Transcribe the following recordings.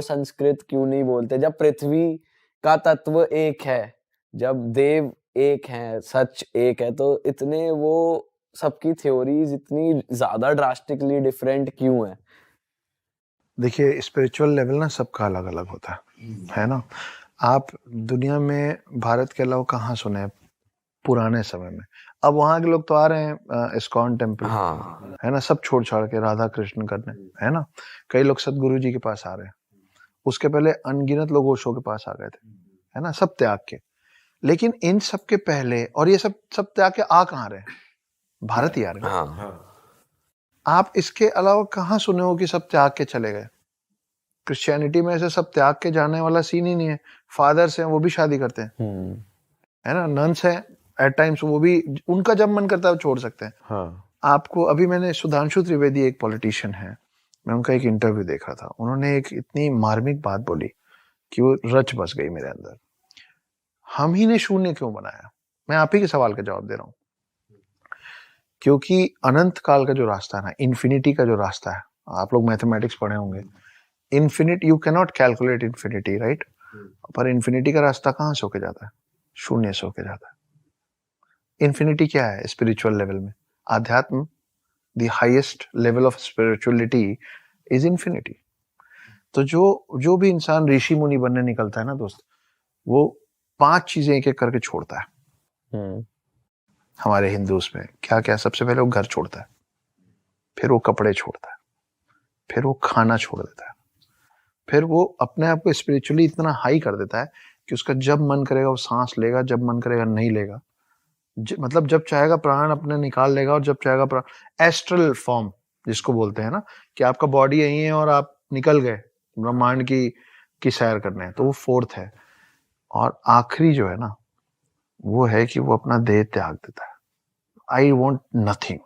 संस्कृत क्यों नहीं बोलते? जब पृथ्वी का तत्व एक है, जब देव एक हैं, सच एक है, तो इतने वो सबकी थ्योरीज इतनी ज्यादा ड्रास्टिकली डिफरेंट क्यों है? देखिए, स्पिरिचुअल लेवल ना सबका अलग अलग होता है ना। आप दुनिया में भारत के अलावा कहाँ सुने हैं पुराने समय में? अब वहां के लोग तो आ रहे हैं इस्कॉन टेम्पल, हाँ, है ना, सब छोड़ छाड़ के राधा कृष्ण करने, है ना। कई लोग सदगुरु जी के पास आ रहे हैं, उसके पहले अनगिनत लोग ओशो के पास आ गए थे, है ना, सब त्याग के। लेकिन इन सब के पहले, और ये सब सब त्याग के आ कहाँ रहे हैं? भारत ही आ रहे हैं। हाँ, आप इसके अलावा कहाँ सुने हो कि सब त्याग के चले गए? क्रिश्चियनिटी में ऐसे सब त्याग के जाने वाला सीन ही नहीं है। फादर्स हैं, वो भी शादी करते हैं, है ना। नन्स हैं, एट टाइम्स वो भी, उनका जब मन करता है वो छोड़ सकते हैं। हाँ, आपको अभी मैंने सुधांशु त्रिवेदी, एक पॉलिटिशियन है, मैं उनका एक इंटरव्यू देखा था। उन्होंने एक इतनी मार्मिक बात बोली कि वो रच बस गई मेरे अंदर। हम ही ने शून्य क्यों बनाया? मैं आप ही के सवाल का जवाब दे रहा हूँ। क्योंकि अनंत काल का जो रास्ता है ना, इन्फिनिटी का जो रास्ता है, आप लोग मैथमेटिक्स पढ़े होंगे, infinite, you can not calculate infinity, right. पर इन्फिनिटी का रास्ता कहाँ से होके जाता है? शून्य से होके जाता है। इन्फिनिटी क्या है स्पिरिचुअल लेवल में? आध्यात्म, the highest level of spirituality is infinity. तो जो जो भी इंसान ऋषि मुनि बनने निकलता है ना दोस्त, वो 5 चीजें एक एक करके छोड़ता है। हमारे हिंदूज में क्या क्या? सबसे पहले वो घर छोड़ता है, फिर वो कपड़े छोड़ता है, फिर वो खाना छोड़ देता है, फिर वो अपने आप को स्पिरिचुअली इतना हाई कर देता है कि उसका जब मन करेगा वो सांस लेगा, जब मन करेगा नहीं लेगा। मतलब जब चाहेगा प्राण अपने निकाल लेगा, और जब चाहेगा प्राण, एस्ट्रल फॉर्म जिसको बोलते हैं ना, कि आपका बॉडी यही है और आप निकल गए ब्रह्मांड की सैर करने, तो वो 4th है। और आखिरी जो है ना, वो है कि वो अपना देह त्याग देता है। आई वॉन्ट नथिंग,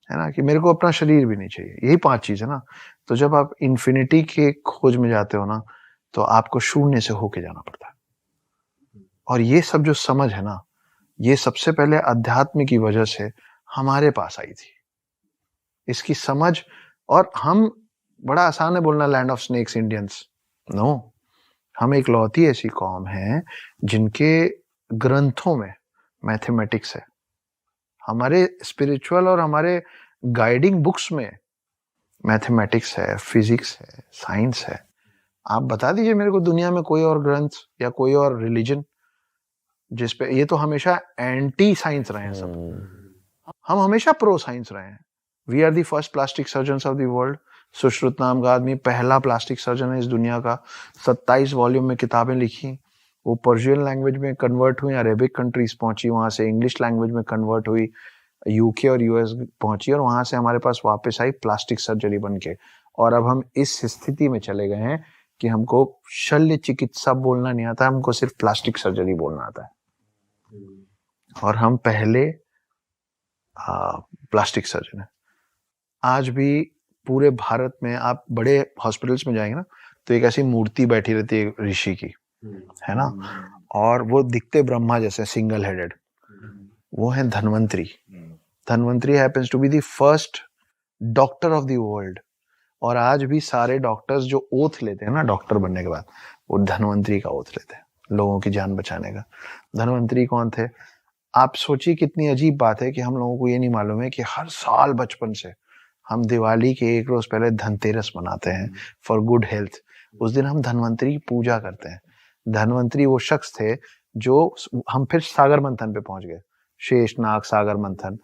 है ना, कि मेरे को अपना शरीर भी नहीं चाहिए। यही 5 चीज है ना। तो जब आप इन्फिनिटी के खोज में जाते हो ना, तो आपको शून्य से होके जाना पड़ता है। और ये सब जो समझ है ना, ये सबसे पहले अध्यात्म की वजह से हमारे पास आई थी, इसकी समझ। और हम, बड़ा आसान है बोलना land of snakes Indians, no, हम एक लौती ऐसी कौम है जिनके ग्रंथों में मैथमेटिक्स है। हमारे स्पिरिचुअल और हमारे गाइडिंग बुक्स में मैथमेटिक्स है, फिजिक्स है, साइंस है। आप बता दीजिए मेरे को दुनिया में कोई और ग्रंथ या कोई और रिलीजन जिसपे, ये तो हमेशा एंटी साइंस रहे हैं सब। हम हमेशा प्रो साइंस रहे हैं। We are the first plastic surgeon of the world. Sushruta नाम का आदमी पहला प्लास्टिक सर्जन है इस दुनिया का। 27 वॉल्यूम में किताबें लिखी, वो पर्शियन लैंग्वेज में कन्वर्ट हुई, अरेबिक कंट्रीज पहुंची, वहां से इंग्लिश लैंग्वेज में कन्वर्ट हुई, यूके और यूएस पहुंची, और वहां से हमारे पास वापस आई प्लास्टिक सर्जरी बन के। और अब हम इस स्थिति में चले गए हैं कि हमको शल्य चिकित्सा बोलना नहीं आता, हमको सिर्फ प्लास्टिक सर्जरी बोलना आता है। और हम पहले प्लास्टिक सर्जन है। आज भी पूरे भारत में आप बड़े हॉस्पिटल्स में जाएंगे ना, तो एक ऐसी मूर्ति बैठी रहती है ऋषि की, है ना, और वो दिखते ब्रह्मा जैसे, सिंगल हेडेड। वो है Dhanvantari. Dhanvantari happens to be the first doctor of the world. और आज भी सारे डॉक्टर्स जो ओथ लेते हैं ना डॉक्टर बनने के बाद, वो धन्वंतरी का ओथ लेते हैं, लोगों की जान बचाने का। धन्वंतरी कौन थे? आप सोचिए कितनी अजीब बात है कि हम लोगों को ये नहीं मालूम है कि हर साल बचपन से हम दिवाली के एक रोज पहले धनतेरस मनाते हैं फॉर गुड हेल्थ। उस दिन हम धन्वंतरी की पूजा करते हैं। धन्वंतरी वो शख्स थे जो, हम फिर सागर मंथन पे पहुंच गए, शेषनाग सागर मंथन।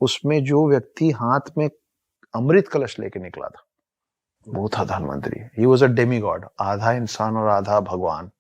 उसमें जो व्यक्ति हाथ में अमृत कलश लेके निकला था, वो था Dhanvantari. He was a Demi God, आधा इंसान और आधा भगवान।